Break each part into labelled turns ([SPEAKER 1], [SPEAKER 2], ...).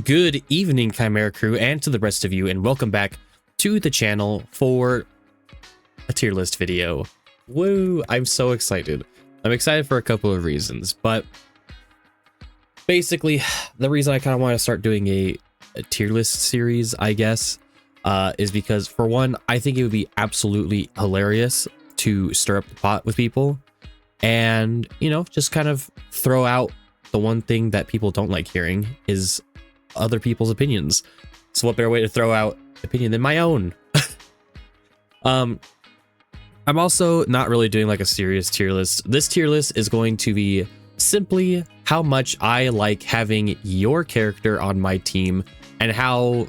[SPEAKER 1] Good evening, Chimera crew, and to the rest of you, and welcome back to the channel for a tier list video. Woo! I'm so excited. I'm excited for a couple of reasons, but basically, the reason I kind of want to start doing a tier list series, I guess, is because, for one, I think it would be absolutely hilarious to stir up the pot with people and, you know, just kind of throw out the one thing that people don't like hearing is other people's opinions. So what better way to throw out opinion than my own? I'm also not really doing like a serious tier list. This tier list is going to be simply how much I like having your character on my team and how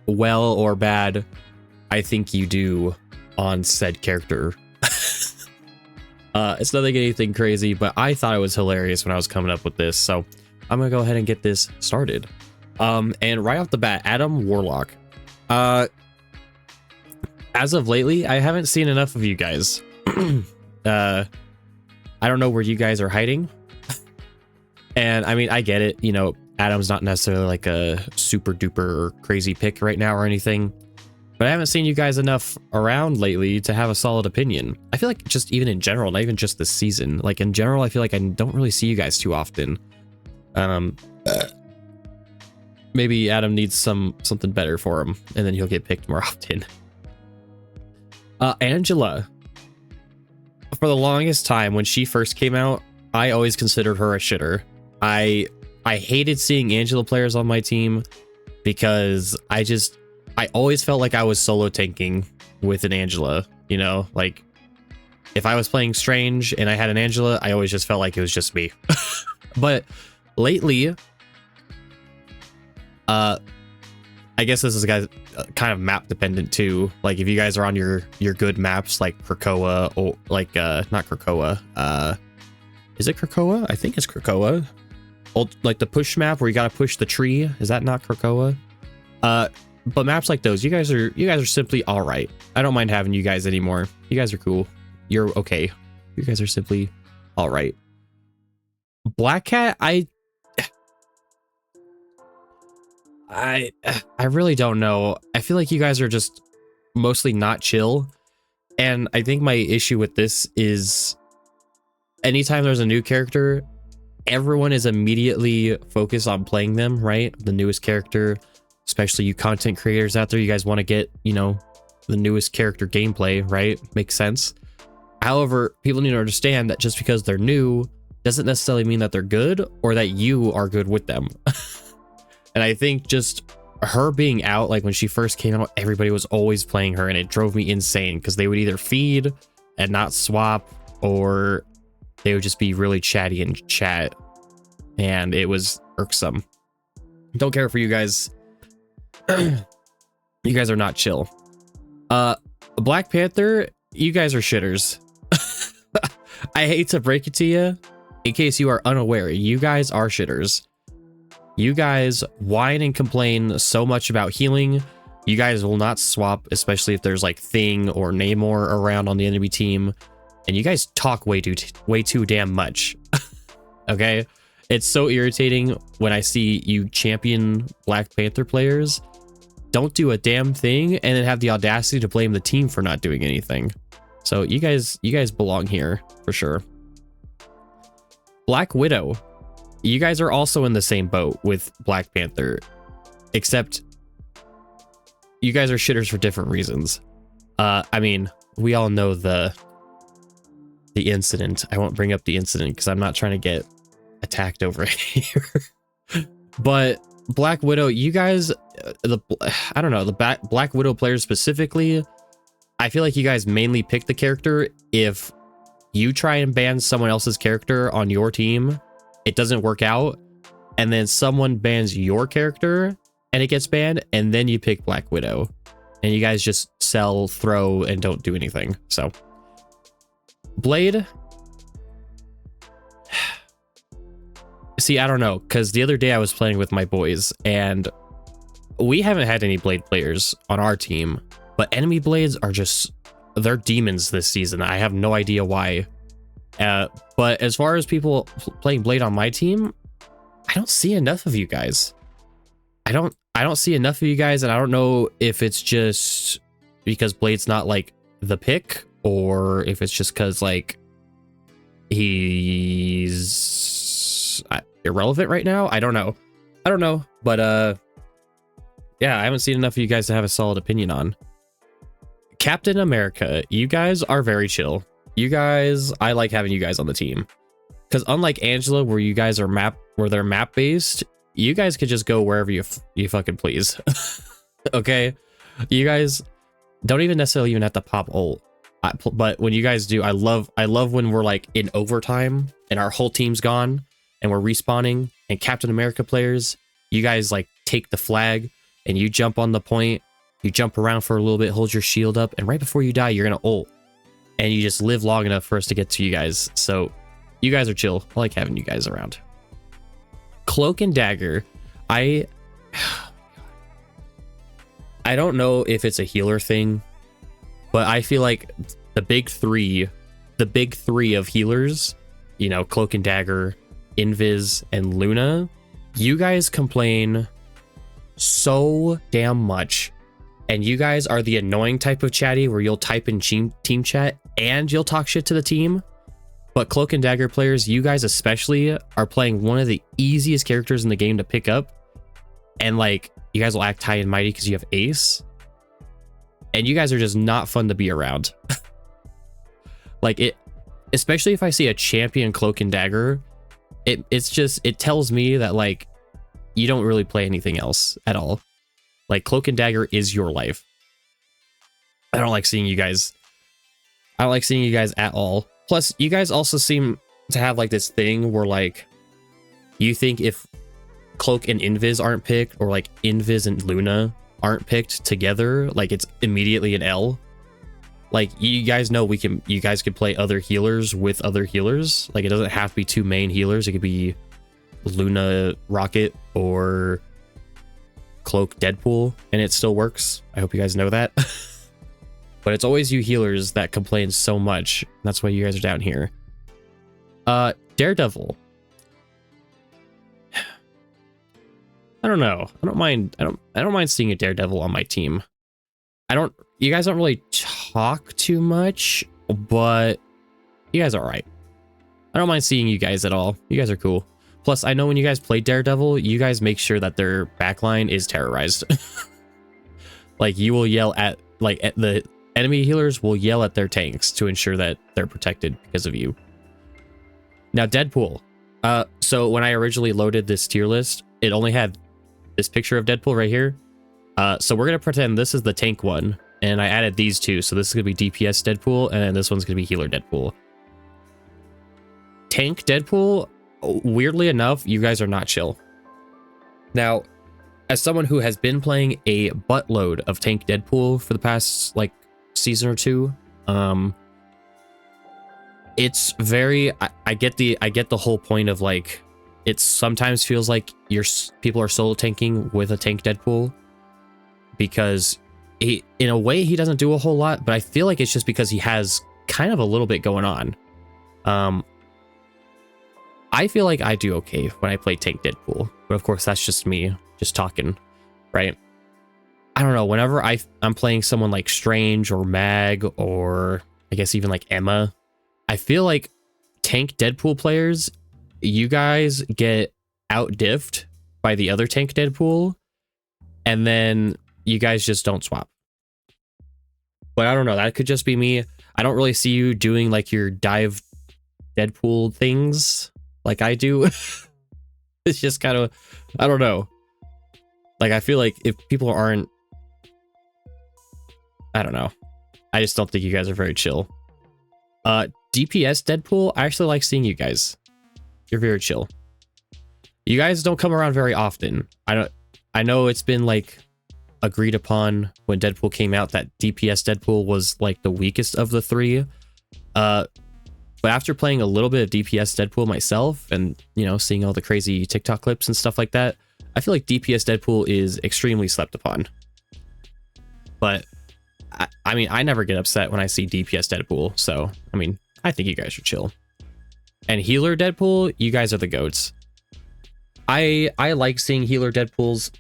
[SPEAKER 1] well or bad I think you do on said character. It's nothing anything crazy, but I thought it was hilarious when I was coming up with this, so I'm gonna go ahead and get this started. And right off the bat, Adam Warlock. As of lately, I haven't seen enough of you guys. I don't know where you guys are hiding. And I mean, I get it, you know, Adam's not necessarily like a super duper crazy pick right now or anything, but I haven't seen you guys enough around lately to have a solid opinion. I feel like just even in general, not even just this season, like in general, I feel like I don't really see you guys too often. Maybe Adam needs something better for him, and then he'll get picked more often. Angela. For the longest time, when she first came out, I always considered her a shitter. I hated seeing Angela players on my team because I always felt like I was solo tanking with an Angela, you know, like if I was playing Strange and I had an Angela, I always just felt like it was just me. But lately, I guess this is guys kind of map dependent too. Like if you guys are on your good maps like Krakoa or like not Krakoa, is it Krakoa? I think it's Krakoa. Old, like the push map where you gotta push the tree. Is that not Krakoa? But maps like those, you guys are simply all right. I don't mind having you guys anymore. You guys are cool. You're okay. You guys are simply all right. Black Cat, I really don't know. I feel like you guys are just mostly not chill. And I think my issue with this is anytime there's a new character, everyone is immediately focused on playing them, right? The newest character, especially you content creators out there, you guys want to get, you know, the newest character gameplay, right? Makes sense. However, people need to understand that just because they're new doesn't necessarily mean that they're good or that you are good with them. And I think just her being out, like when she first came out, everybody was always playing her and it drove me insane because they would either feed and not swap or they would just be really chatty in chat and it was irksome. Don't care for you guys. You guys are not chill. Black Panther, you guys are shitters. I hate to break it to you. In case you are unaware, you guys are shitters. You guys whine and complain so much about healing. You guys will not swap, especially if there's like Thing or Namor around on the enemy team. And you guys talk way too damn much. Okay? It's so irritating when I see you champion Black Panther players don't do a damn thing and then have the audacity to blame the team for not doing anything. So you guys belong here for sure. Black Widow. You guys are also in the same boat with Black Panther, except you guys are shitters for different reasons. I mean, we all know the incident. I won't bring up the incident because I'm not trying to get attacked over here. But Black Widow, you guys, I don't know, the Black Widow players specifically, I feel like you guys mainly pick the character if you try and ban someone else's character on your team, it doesn't work out, and then someone bans your character and it gets banned, and then you pick Black Widow and you guys just sell, throw, and don't do anything. So Blade, see, I don't know, because the other day I was playing with my boys and we haven't had any Blade players on our team, but enemy Blades are just, they're demons this season. I have no idea why. But as far as people playing Blade on my team, I don't see enough of you guys. I don't see enough of you guys, and I don't know if it's just because Blade's not like the pick, or if it's just because like he's irrelevant right now. I don't know. But yeah, I haven't seen enough of you guys to have a solid opinion on. Captain America, you guys are very chill. You guys, I like having you guys on the team. Because unlike Angela, where you guys are they're map based, you guys could just go wherever you fucking please. Okay, you guys don't even necessarily even have to pop ult, but when you guys do, I love when we're like in overtime and our whole team's gone and we're respawning, and Captain America players, you guys like take the flag and you jump on the point, you jump around for a little bit, hold your shield up, and right before you die, you're gonna ult, and you just live long enough for us to get to you guys. So you guys are chill. I like having you guys around. Cloak and Dagger, I don't know if it's a healer thing, but I feel like the big three of healers, you know, Cloak and Dagger, Invis, and Luna, you guys complain so damn much, and you guys are the annoying type of chatty where you'll type in team chat and you'll talk shit to the team. But Cloak and Dagger players, you guys especially, are playing one of the easiest characters in the game to pick up, and like you guys will act high and mighty because you have Ace, and you guys are just not fun to be around. Like it, especially if I see a champion Cloak and Dagger, it tells me that like you don't really play anything else at all. Like Cloak and Dagger is your life. I don't like seeing you guys at all. Plus, you guys also seem to have like this thing where like you think if Cloak and Invis aren't picked, or like Invis and Luna aren't picked together, like it's immediately an L. Like you guys know you guys could play other healers with other healers. Like it doesn't have to be two main healers. It could be Luna Rocket or Cloak Deadpool, and it still works. I hope you guys know that. But it's always you healers that complain so much. That's why you guys are down here. Daredevil. I don't know. I don't mind seeing a Daredevil on my team. You guys don't really talk too much, but you guys are alright. I don't mind seeing you guys at all. You guys are cool. Plus, I know when you guys play Daredevil, you guys make sure that their backline is terrorized. Like you will yell at the enemy healers will yell at their tanks to ensure that they're protected because of you. Now, Deadpool. So when I originally loaded this tier list, it only had this picture of Deadpool right here. So we're going to pretend this is the tank one, and I added these two. So this is going to be DPS Deadpool, and this one's going to be healer Deadpool. Tank Deadpool, weirdly enough, you guys are not chill. Now, as someone who has been playing a buttload of Tank Deadpool for the past like season or two, it's very I get the whole point of like it sometimes feels like people are solo tanking with a Tank Deadpool, because in a way he doesn't do a whole lot, but I feel like it's just because he has kind of a little bit going on. I feel like I do okay when I play Tank Deadpool, but of course that's just me just talking, right? I don't know, whenever I'm playing someone like Strange or Mag, or I guess even like Emma, I feel like Tank Deadpool players, you guys get out-diffed by the other Tank Deadpool, and then you guys just don't swap. But I don't know, that could just be me. I don't really see you doing like your dive Deadpool things like I do. It's just kind of, I don't know. Like, I feel like if people aren't, I don't know. I just don't think you guys are very chill. DPS Deadpool, I actually like seeing you guys. You're very chill. You guys don't come around very often. I know it's been like agreed upon when Deadpool came out that DPS Deadpool was like the weakest of the three. But after playing a little bit of DPS Deadpool myself, and you know, seeing all the crazy TikTok clips and stuff like that, I feel like DPS Deadpool is extremely slept upon. But I mean, I never get upset when I see DPS Deadpool, so I mean, I think you guys are chill. And healer Deadpool, you guys are the goats. I like seeing healer Deadpools.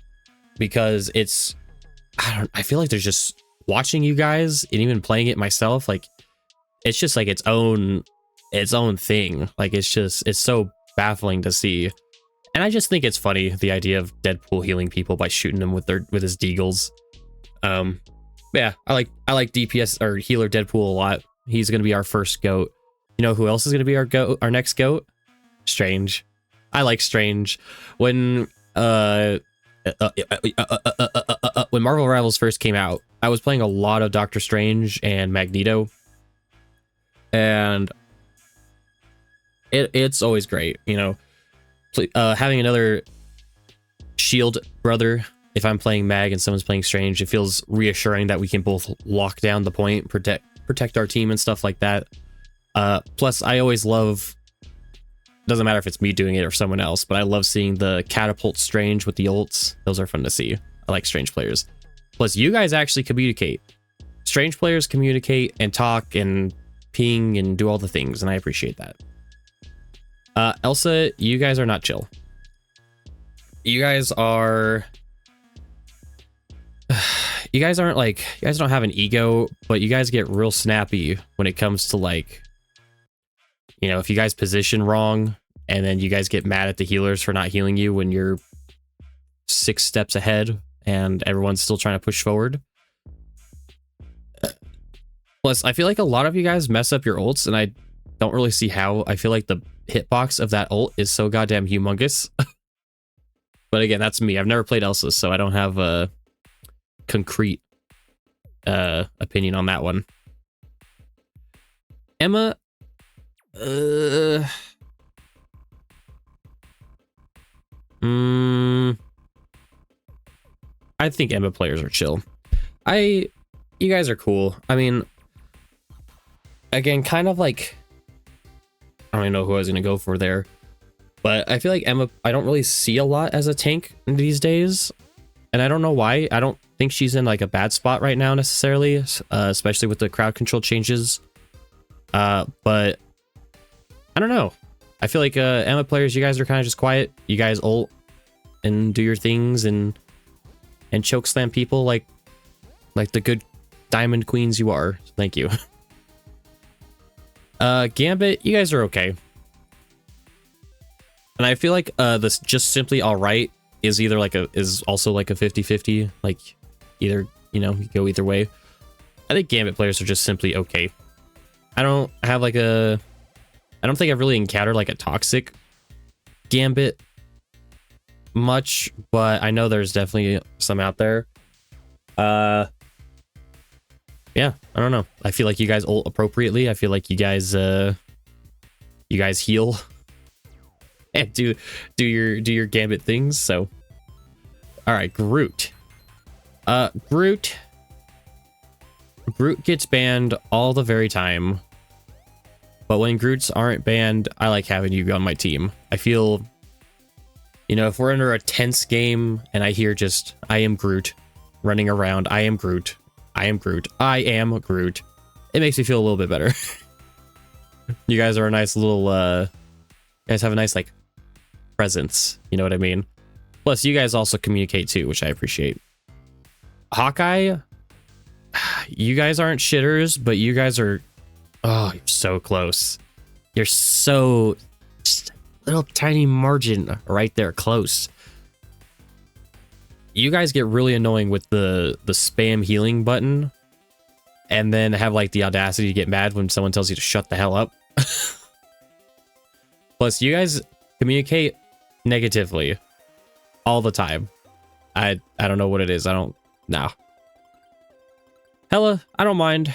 [SPEAKER 1] because I feel like there's just watching you guys and even playing it myself, like it's just like its own thing. Like it's so baffling to see. And I just think it's funny, the idea of Deadpool healing people by shooting them with his deagles. Yeah, I like DPS or healer Deadpool a lot. He's gonna be our first goat. You know who else is gonna be our next goat? Strange. I like Strange. When Marvel Rivals first came out, I was playing a lot of Doctor Strange and Magneto, and it's always great, you know, having another shield brother. If I'm playing Mag and someone's playing Strange, it feels reassuring that we can both lock down the point, protect our team and stuff like that. Plus, I always love, doesn't matter if it's me doing it or someone else, but I love seeing the catapult Strange with the ults. Those are fun to see. I like Strange players. Plus, you guys actually communicate. Strange players communicate and talk and ping and do all the things, and I appreciate that. Elsa, you guys are not chill. You guys are... You guys aren't like... You guys don't have an ego, but you guys get real snappy when it comes to like... You know, if you guys position wrong, and then you guys get mad at the healers for not healing you when you're 6 steps ahead and everyone's still trying to push forward. Plus, I feel like a lot of you guys mess up your ults, and I don't really see how. I feel like the hitbox of that ult is so goddamn humongous. But again, that's me. I've never played Elsa, so I don't have a concrete opinion on that one. Emma... I think Emma players are chill. You guys are cool. I mean, again, kind of like, I don't even know who I was gonna go for there, but I feel like Emma, I don't really see a lot as a tank these days, and I don't know why. I don't think she's in like a bad spot right now necessarily, especially with the crowd control changes. But I don't know. I feel like Emma players, you guys are kind of just quiet. You guys ult and do your things and choke slam people like the good diamond queens you are. Thank you. Gambit, you guys are okay. And I feel like this just simply all right is either like is also like a 50-50, like either, you know, you go either way. I think Gambit players are just simply okay. I don't think I've really encountered like a toxic Gambit much, but I know there's definitely some out there. Yeah, I don't know. I feel like you guys ult appropriately. I feel like you guys heal and do your Gambit things. So, all right, Groot. Groot gets banned all the very time. But when Groots aren't banned, I like having you on my team. I feel, you know, if we're under a tense game and I hear just, I am Groot running around, I am Groot, I am Groot, I am Groot, it makes me feel a little bit better. You guys are a nice little, you guys have a nice, like, presence, you know what I mean? Plus, you guys also communicate too, which I appreciate. Hawkeye, you guys aren't shitters, but you guys are... Oh, you're so close. You're so... Just a little tiny margin right there, close. You guys get really annoying with the spam healing button, and then have like the audacity to get mad when someone tells you to shut the hell up. Plus, you guys communicate negatively all the time. I don't know what it is. Nah. Hela, I don't mind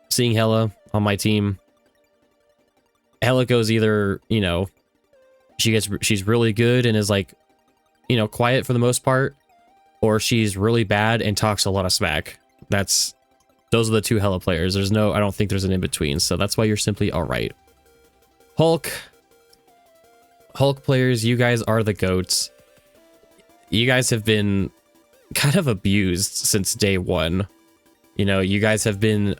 [SPEAKER 1] seeing Hela on my team. Hela goes either, you know, she's really good and is like, you know, quiet for the most part, or she's really bad and talks a lot of smack. Those are the two Hela players. I don't think there's an in-between, so that's why you're simply all right. Hulk players, you guys are the goats. You guys have been kind of abused since day one. You know, you guys have been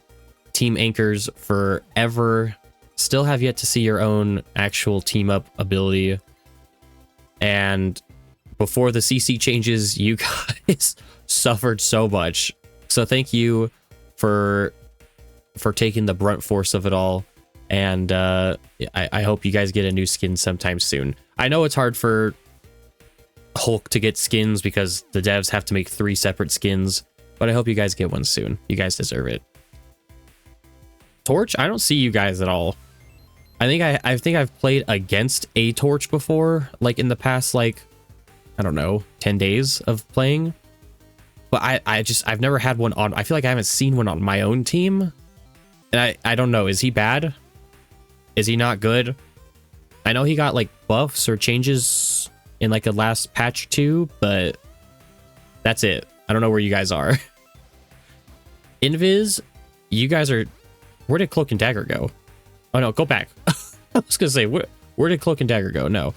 [SPEAKER 1] team anchors forever, still have yet to see your own actual team up ability, and before the CC changes, you guys suffered so much. So thank you for taking the brunt force of it all. And I hope you guys get a new skin sometime soon. I know it's hard for Hulk to get skins because the devs have to make 3 separate skins, but I hope you guys get one soon. You guys deserve it. Torch, I don't see you guys at all. I think I've played against a Torch before, like in the past, like, I don't know, 10 days of playing. But I've never had one on. I feel like I haven't seen one on my own team. And I don't know, is he bad? Is he not good? I know he got like buffs or changes in like a last patch or 2, but that's it. I don't know where you guys are. Invis, you guys are... Where did Cloak and Dagger go? Oh no, go back. I was gonna say, where did Cloak and Dagger go? No.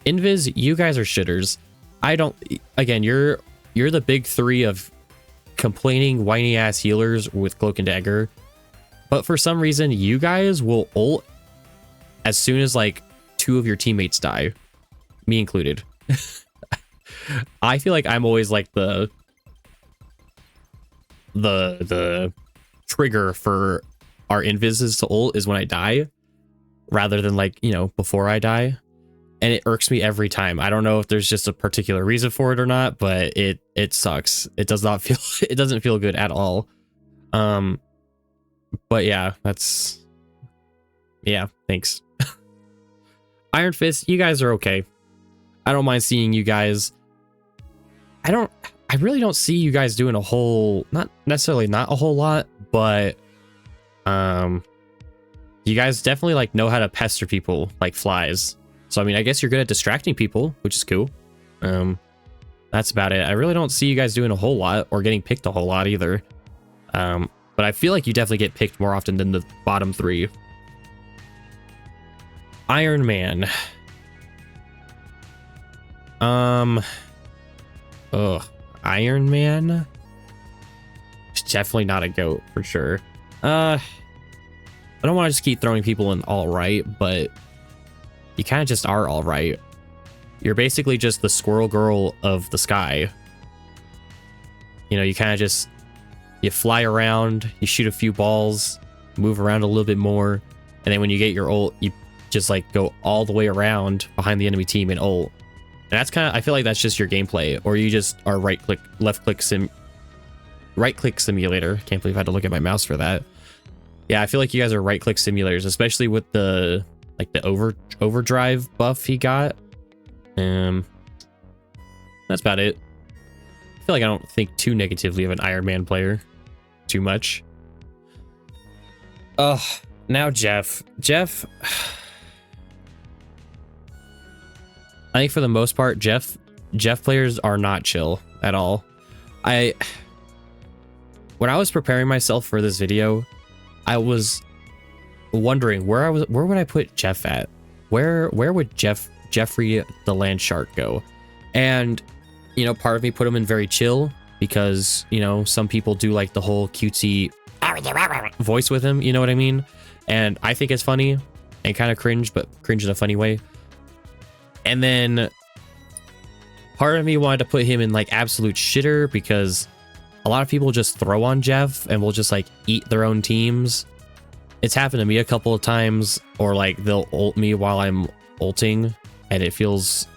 [SPEAKER 1] Invis, you guys are shitters. I don't... Again, you're the big 3 of complaining whiny ass healers with Cloak and Dagger. But for some reason, you guys will ult as soon as like 2 of your teammates die. Me included. I feel like I'm always like the trigger for our invises to ult is when I die, rather than like, you know, before I die. And it irks me every time. I don't know if there's just a particular reason for it or not, but it sucks. It does not feel it doesn't feel good at all. But yeah, thanks. Iron Fist, you guys are okay. I don't mind seeing you guys. I really don't see you guys doing a whole, not a whole lot, but you guys definitely like know how to pester people like flies. So I mean, I guess you're good at distracting people, which is cool. That's about it. I really don't see you guys doing a whole lot or getting picked a whole lot either. But I feel like you definitely get picked more often than the bottom 3. Iron Man. Iron Man? It's definitely not a GOAT for sure. I don't want to just keep throwing people in all right, but you kind of just are all right. You're basically just the squirrel girl of the sky. You know, you kind of just, you fly around, you shoot a few balls, move around a little bit more, and then when you get your ult, you just like go all the way around behind the enemy team and ult. And that's kind of, I feel like that's just your gameplay, or you just are right click simulator. Can't believe I had to look at my mouse for that. Yeah, I feel like you guys are right click simulators, especially with the like the overdrive buff he got. That's about it. I feel like I don't think too negatively of an Iron Man player too much. Now Jeff. I think for the most part, Jeff players are not chill at all. When I was preparing myself for this video, I was wondering where would I put Jeff at? Where would Jeffrey the Land Shark go? And you know, part of me put him in very chill because, you know, some people do like the whole cutesy voice with him, you know what I mean? And I think it's funny and kind of cringe, but cringe in a funny way. And then part of me wanted to put him in like absolute shitter because a lot of people just throw on Jeff and will just like eat their own teams. It's happened to me a couple of times, or like they'll ult me while I'm ulting and it feels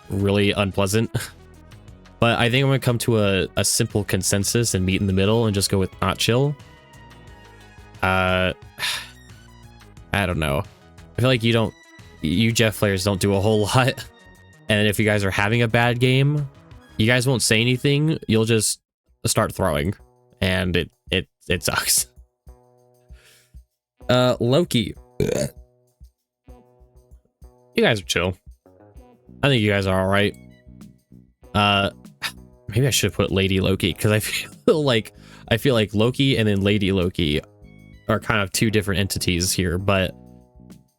[SPEAKER 1] really unpleasant. But I think I'm gonna come to a simple consensus and meet in the middle and just go with not chill. I don't know. I feel like you Jeff players don't do a whole lot. And if you guys are having a bad game, you guys won't say anything. You'll just start throwing, and it sucks. Loki. You guys are chill. I think you guys are all right. Maybe I should put Lady Loki because I feel like Loki and then Lady Loki are kind of 2 different entities here. But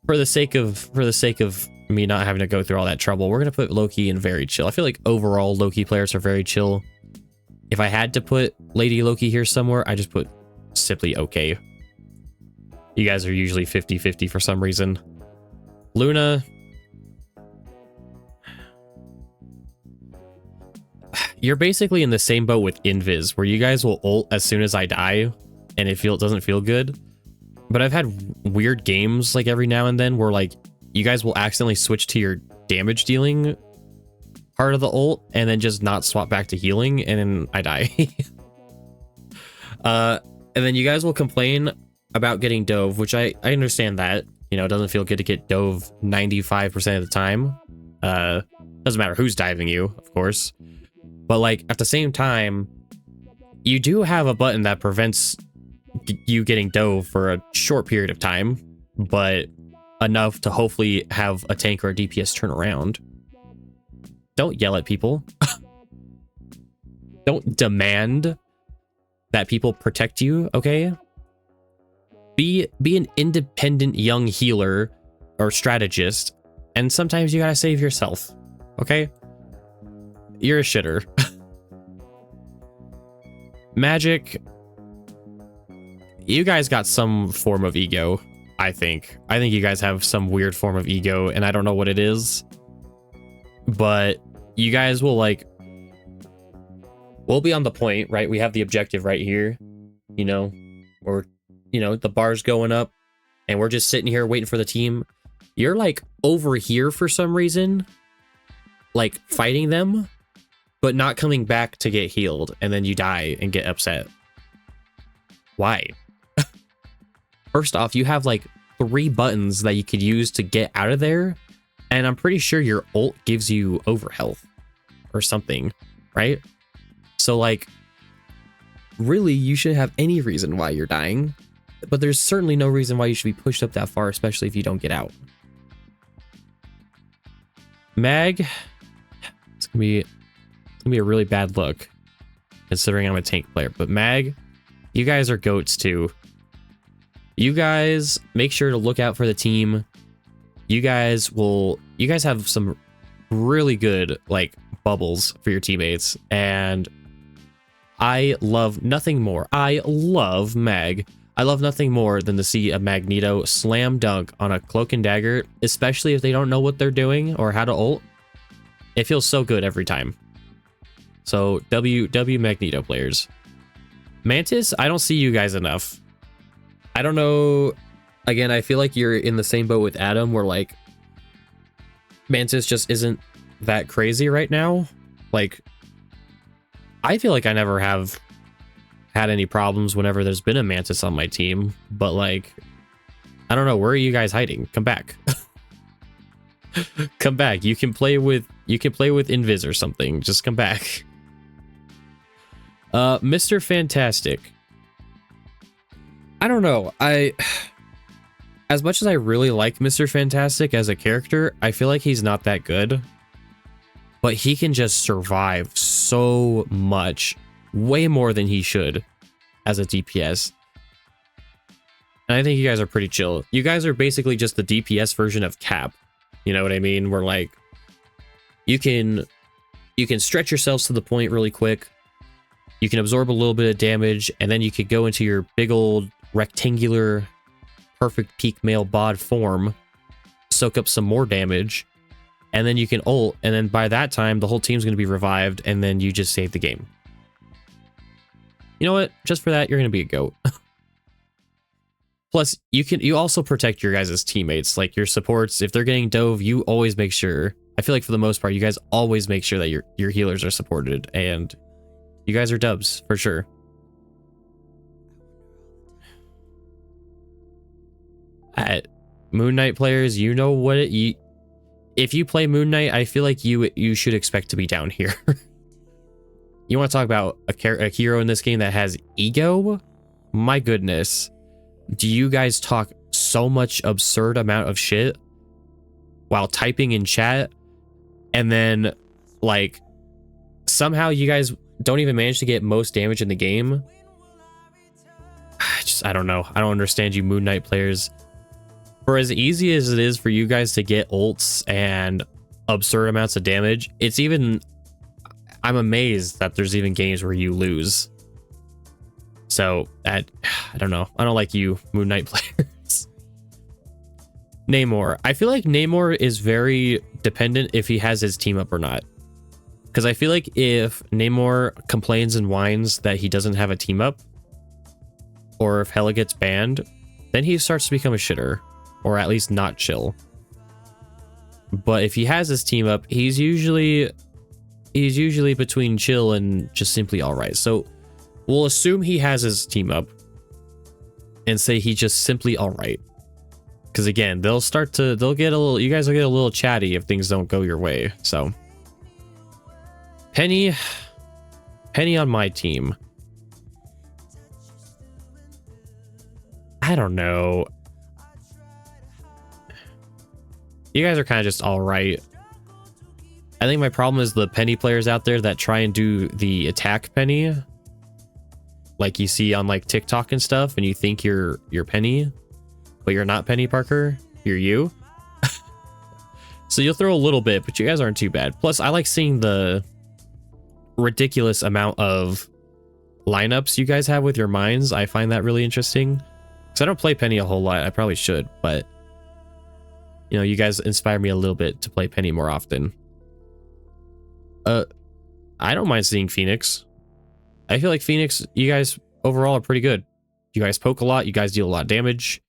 [SPEAKER 1] for the sake of me not having to go through all that trouble, we're gonna put Loki in very chill. I feel like overall Loki players are very chill. If I had to put Lady Loki here somewhere, I just put simply okay. You guys are usually 50-50 for some reason. you're basically in the same boat with Invis, where you guys will ult as soon as I die, and it doesn't feel good. But I've had weird games like every now and then where like you guys will accidentally switch to your damage dealing part of the ult and then just not swap back to healing, and then I die. And then you guys will complain about getting dove, which I understand that, you know, it doesn't feel good to get dove 95% of the time. Doesn't matter who's diving you, of course. But like at the same time, you do have a button that prevents you getting dove for a short period of time, but enough to hopefully have a tank or a DPS turn around. Don't yell at people. Don't demand that people protect you, okay? Be an independent young healer or strategist, and sometimes you gotta save yourself, okay? You're a shitter. Magic, you guys got some form of ego, I think. I think you guys have some weird form of ego, and I don't know what it is. But you guys will like... We'll be on the point, right? We have the objective right here, you know, or, you know, the bar's going up and we're just sitting here waiting for the team. You're like over here for some reason, like fighting them, but not coming back to get healed. And then you die and get upset. Why? First off, you have like 3 buttons that you could use to get out of there. And I'm pretty sure your ult gives you overhealth or something, right? So like, really, you shouldn't have any reason why you're dying, but there's certainly no reason why you should be pushed up that far, especially if you don't get out. Mag, it's gonna be a really bad look, considering I'm a tank player. But Mag, you guys are goats too. You guys make sure to look out for the team. You guys have some really good like bubbles for your teammates, and I love nothing more. I love Mag. I love nothing more than to see a Magneto slam dunk on a Cloak and Dagger, especially if they don't know what they're doing or how to ult. It feels so good every time. So W Magneto players. Mantis, I don't see you guys enough. I don't know. Again, I feel like you're in the same boat with Adam, where like Mantis just isn't that crazy right now. Like, I feel like I never have had any problems whenever there's been a Mantis on my team, but like, I don't know, where are you guys hiding? Come back. Come back. You can play with Invis or something. Just come back. Mr. Fantastic. I don't know. As much as I really like Mr. Fantastic as a character, I feel like he's not that good. But he can just survive so much, way more than he should as a DPS. And I think you guys are pretty chill. You guys are basically just the DPS version of Cap. You know what I mean? Where like you can stretch yourselves to the point really quick. You can absorb a little bit of damage, and then you could go into your big old rectangular perfect peak male bod form, soak up some more damage, and then you can ult, and then by that time the whole team's going to be revived, and then you just save the game. You know what? Just for that, you're going to be a goat. Plus, you also protect your guys' teammates, like your supports. If they're getting dove, you always make sure. I feel like for the most part, you guys always make sure that your healers are supported, and you guys are dubs for sure. Moon Knight players, you know what if you play Moon Knight, I feel like you should expect to be down here. You want to talk about a hero in this game that has ego? My goodness. Do you guys talk so much absurd amount of shit while typing in chat, and then like somehow you guys don't even manage to get most damage in the game? I don't know. I don't understand you Moon Knight players. For as easy as it is for you guys to get ults and absurd amounts of damage, I'm amazed that there's even games where you lose. So I don't know. I don't like you Moon Knight players. Namor. I feel like Namor is very dependent if he has his team up or not. Because I feel like if Namor complains and whines that he doesn't have a team up, or if Hela gets banned, then he starts to become a shitter, or at least not chill. But if he has his team up, he's usually between chill and just simply all right. So we'll assume he has his team up and say he just simply all right. Because again, you guys will get a little chatty if things don't go your way. So Penny on my team. I don't know. You guys are kind of just all right. I think my problem is the Penny players out there that try and do the attack Penny, like you see on like TikTok and stuff, and you think you're Penny, but you're not Penny Parker. You're you. So you'll throw a little bit, but you guys aren't too bad. Plus, I like seeing the ridiculous amount of lineups you guys have with your mines. I find that really interesting because I don't play Penny a whole lot. I probably should, but you know, you guys inspire me a little bit to play Penny more often. I don't mind seeing Phoenix. I feel like Phoenix, you guys overall are pretty good. You guys poke a lot. You guys deal a lot of damage.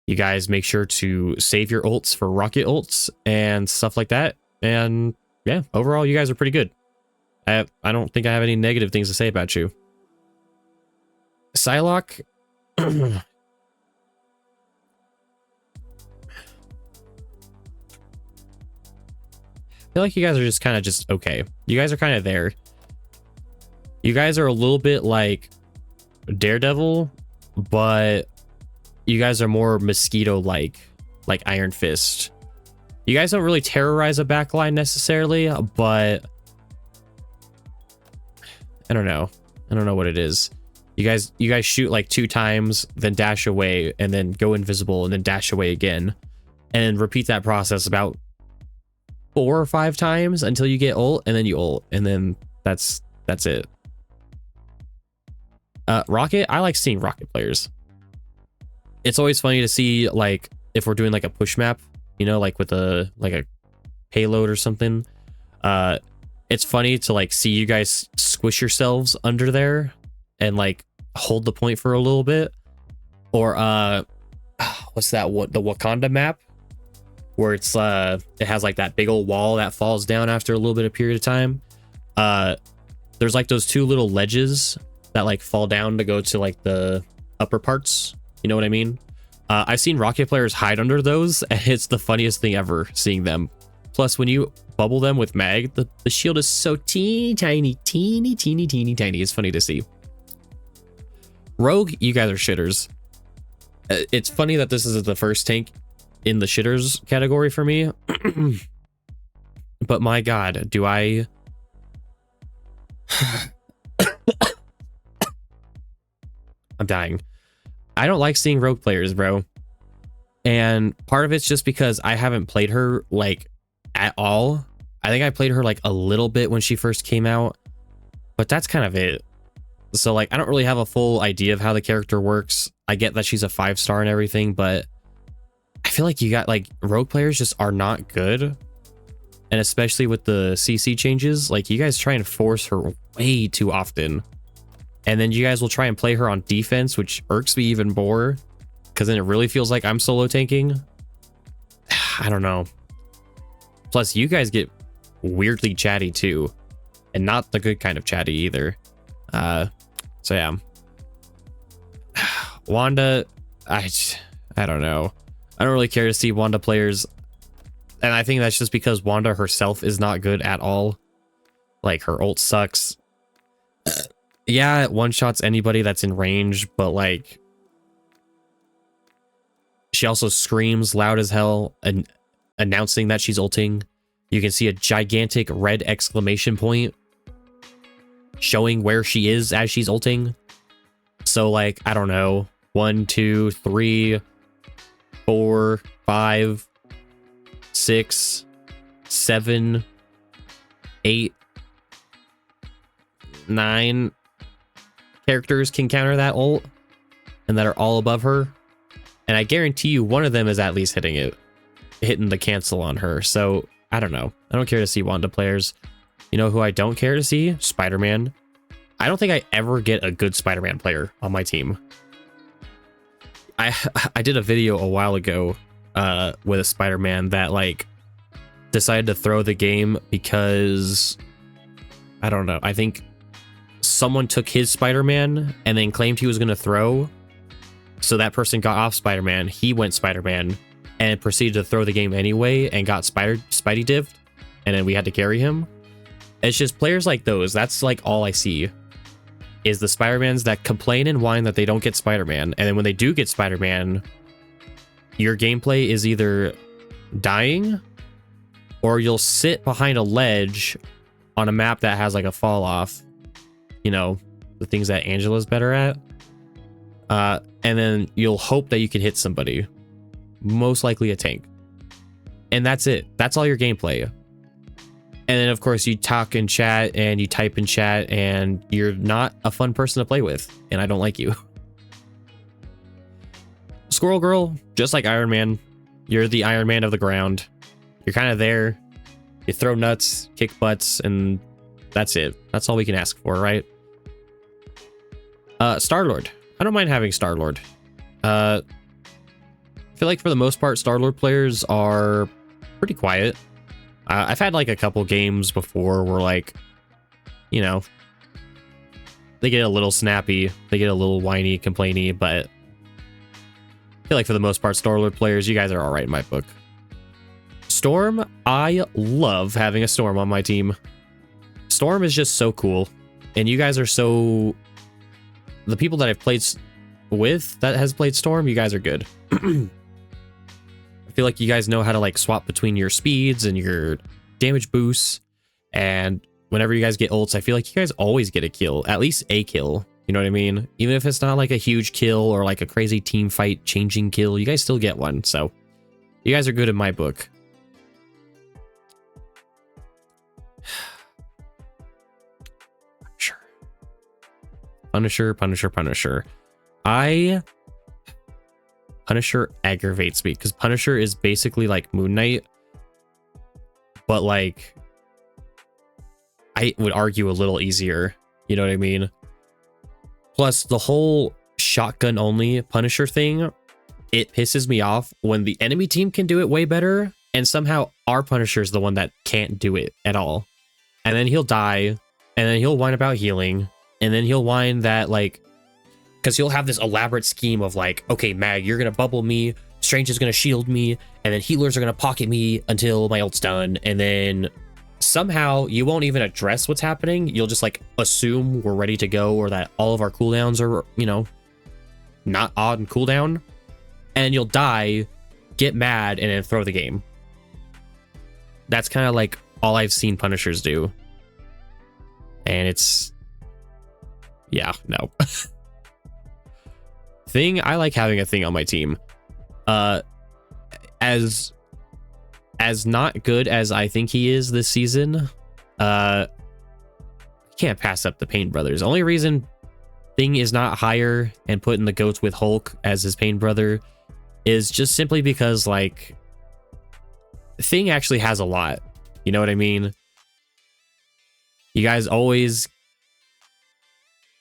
[SPEAKER 1] You guys make sure to save your ults for rocket ults and stuff like that. And yeah, overall, you guys are pretty good. I don't think I have any negative things to say about you. Psylocke. I feel like you guys are just kind of just okay. You guys are kind of there. You guys are a little bit like Daredevil, but you guys are more Mosquito-like Iron Fist. You guys don't really terrorize a backline necessarily, but I don't know. I don't know what it is. You guys shoot like 2 times, then dash away, and then go invisible, and then dash away again, and repeat that process about 4 or 5 times until you get ult, and then you ult, and then that's it. Rocket, I like seeing Rocket players. It's always funny to see, like, if we're doing like a push map, you know, like with a payload or something. It's funny to like see you guys squish yourselves under there and like hold the point for a little bit. Or what's that? What, the Wakanda map? Where it's it has like that big old wall that falls down after a little bit of period of time. There's like those 2 little ledges that like fall down to go to like the upper parts. You know what I mean? I've seen Rocket players hide under those, and it's the funniest thing ever seeing them. Plus, when you bubble them with mag, the shield is so teeny tiny. It's funny to see. Rogue, you guys are shitters. It's funny that this is the first tank in the shitters category for me. But my god, do I... I'm dying. I don't like seeing Rogue players, bro. And part of it's just because I haven't played her like at all. I think I played her like a little bit when she first came out, but that's kind of it. So like, I don't really have a full idea of how the character works. I get that she's a 5-star and everything, but I feel like you got like Rogue players just are not good. And especially with the CC changes, like you guys try and force her way too often. And then you guys will try and play her on defense, which irks me even more, because then it really feels like I'm solo tanking. I don't know. Plus, you guys get weirdly chatty too, and not the good kind of chatty either. So yeah. Wanda, I don't know. I don't really care to see Wanda players, and I think that's just because Wanda herself is not good at all. Like, her ult sucks. Yeah, it one-shots anybody that's in range, but like, she also screams loud as hell and announcing that she's ulting. You can see a gigantic red exclamation point showing where she is as she's ulting. So like, I don't know, 1, 2, 3, 4, 5, 6, 7, 8, 9 characters can counter that ult, and that are all above her. And I guarantee you one of them is at least hitting the cancel on her. So I don't know. I don't care to see Wanda players. You know who I don't care to see? Spider-Man. I don't think I ever get a good Spider-Man player on my team. I did a video a while ago with a Spider-Man that like decided to throw the game because I don't know. I think someone took his Spider-Man and then claimed he was going to throw. So that person got off Spider-Man. He went Spider-Man and proceeded to throw the game anyway and got Spidey dived. And then we had to carry him. It's just players like those. That's like all I see is the Spider-Mans that complain and whine that they don't get Spider-Man. And then when they do get Spider-Man, your gameplay is either dying or you'll sit behind a ledge on a map that has like a fall off. You know, the things that Angela's better at. And then you'll hope that you can hit somebody. Most likely a tank. And that's it. That's all your gameplay. And then, of course, you talk in chat and you type in chat and you're not a fun person to play with. And I don't like you. Squirrel Girl, just like Iron Man, you're the Iron Man of the ground. You're kind of there. You throw nuts, kick butts, and that's it. That's all we can ask for, right? Star-Lord. I don't mind having Star-Lord. I feel like for the most part, Star-Lord players are pretty quiet. I've had like a couple games before where like, you know, they get a little snappy, they get a little whiny, complainy, but I feel like for the most part, Star-Lord players, you guys are all right in my book. Storm, I love having a Storm on my team. Storm is just so cool, and you guys are so... The people that I've played with that has played Storm, you guys are good. I feel like you guys know how to like swap between your speeds and your damage boosts, and whenever you guys get ults, I feel like you guys always get a kill, at least a kill. You know what I mean? Even if it's not like a huge kill or like a crazy team fight changing kill, you guys still get one. So you guys are good in my book. Punisher. Punisher aggravates me because Punisher is basically like Moon Knight, but like I would argue a little easier. You know what I mean? Plus the whole shotgun only Punisher thing, it pisses me off when the enemy team can do it way better and somehow our Punisher is the one that can't do it at all. And then he'll die, and then he'll whine about healing, and then he'll whine that like, because he'll have this elaborate scheme of like, okay, Mag, you're gonna bubble me, Strange is gonna shield me, and then healers are gonna pocket me until my ult's done, and then somehow you won't even address what's happening. You'll just like assume we're ready to go, or that all of our cooldowns are, you know, not on cooldown, and you'll die, get mad, and then throw the game. That's kind of like all I've seen Punishers do. And it's, yeah, no. Thing, I like having a Thing on my team. As not good as I think he is this season, can't pass up the Pain Brothers. Only reason Thing is not higher and put in the GOATs with Hulk as his Pain Brother is just simply because like Thing actually has a lot. You know what I mean? You guys always...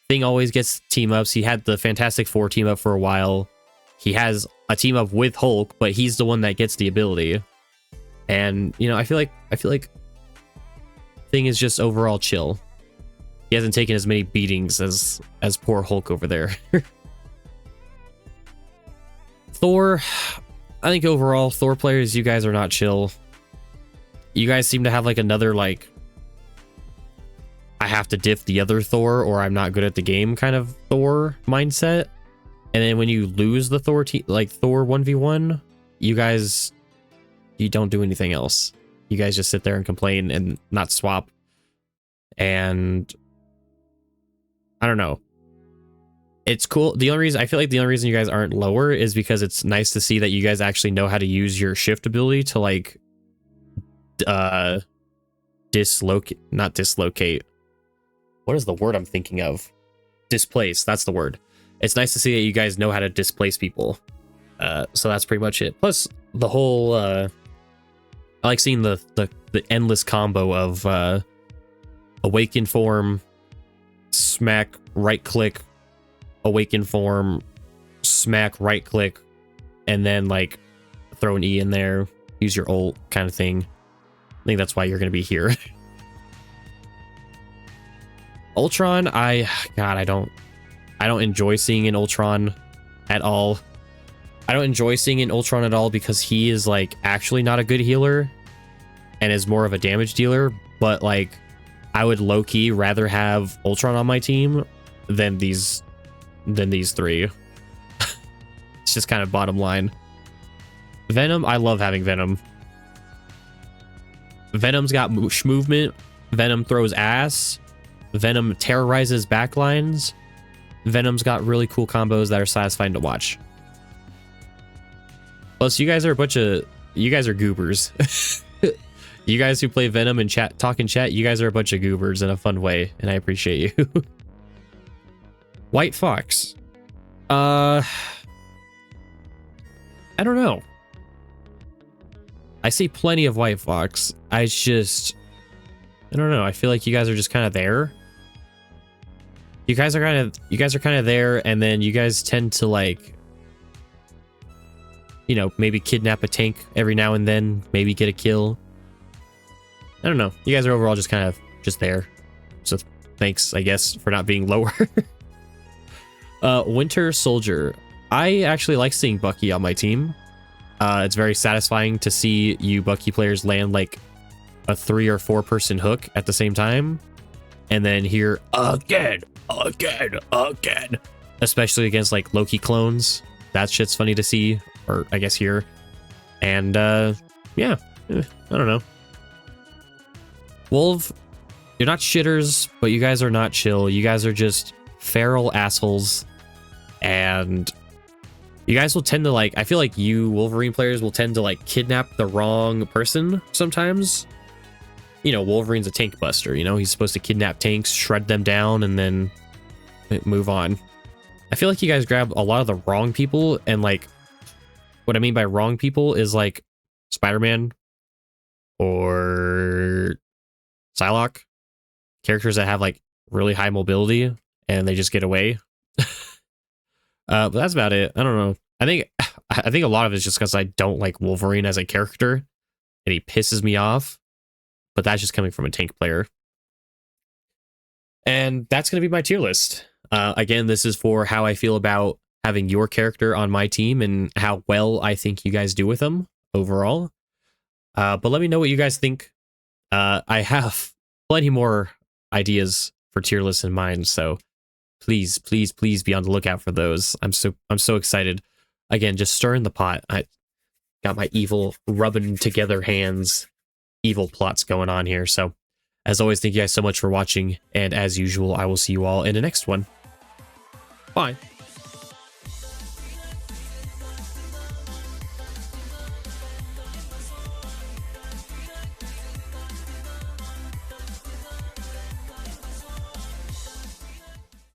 [SPEAKER 1] Thing always gets team ups. He had the Fantastic Four team up for a while. He has a team up with Hulk, but he's the one that gets the ability. And you know, I feel like Thing is just overall chill. He hasn't taken as many beatings as poor Hulk over there. Thor, I think overall Thor players, you guys are not chill. You guys seem to have like another like, I have to diff the other Thor or I'm not good at the game kind of Thor mindset. And then when you lose the Thor like Thor 1v1, you guys, you don't do anything else. You guys just sit there and complain and not swap. And I don't know. It's cool. The only reason I feel like the only reason you guys aren't lower is because it's nice to see that you guys actually know how to use your shift ability to like not dislocate. What is the word I'm thinking of? Displace. That's the word. It's nice to see that you guys know how to displace people. So that's pretty much it. Plus the whole I like seeing the endless combo of awaken form, smack, right click, awaken form, smack, right click, and then like throw an E in there, use your ult kind of thing. I think that's why you're going to be here. Ultron, I don't enjoy seeing an Ultron at all. I don't enjoy seeing an Ultron at all because he is like actually not a good healer and is more of a damage dealer, but like I would low-key rather have Ultron on my team than these three. It's just kind of bottom line. Venom, I love having Venom. Venom's got movement. Venom throws ass. Venom terrorizes backlines. Venom's got really cool combos that are satisfying to watch. Plus, you guys are goobers. You guys who play Venom and talk in chat, you guys are a bunch of goobers in a fun way, and I appreciate you. White Fox. I don't know. I see plenty of White Fox. I don't know. I feel like you guys are just kind of there. You guys are kind of there, and then you guys tend to like, you know, maybe kidnap a tank every now and then, maybe get a kill. I don't know. You guys are overall just kind of just there. So thanks, I guess, for not being lower. Winter Soldier. I actually like seeing Bucky on my team. It's very satisfying to see you Bucky players land like a 3 or 4 person hook at the same time, and then hear again, especially against like Loki clones. That shit's funny to see, or I guess hear. And yeah, I don't know. Wolf, you're not shitters, but you guys are not chill. You guys are just feral assholes, and you guys will tend to like, I feel like you Wolverine players will tend to like kidnap the wrong person sometimes. You know, Wolverine's a tank buster, you know, he's supposed to kidnap tanks, shred them down, and then move on. I feel like you guys grab a lot of the wrong people, and like, what I mean by wrong people is like Spider-Man or Psylocke, characters that have like really high mobility and they just get away. But that's about it. I don't know. I think a lot of it is just because I don't like Wolverine as a character and he pisses me off. But that's just coming from a tank player. And that's going to be my tier list. Again, this is for how I feel about having your character on my team and how well I think you guys do with them overall. But let me know what you guys think. I have plenty more ideas for tier lists in mind, so please be on the lookout for those. I'm so excited. Again, just stirring the pot. I got my evil rubbing together hands, evil plots going on here. So as always, thank you guys so much for watching, and as usual, I will see you all in the next one. Bye.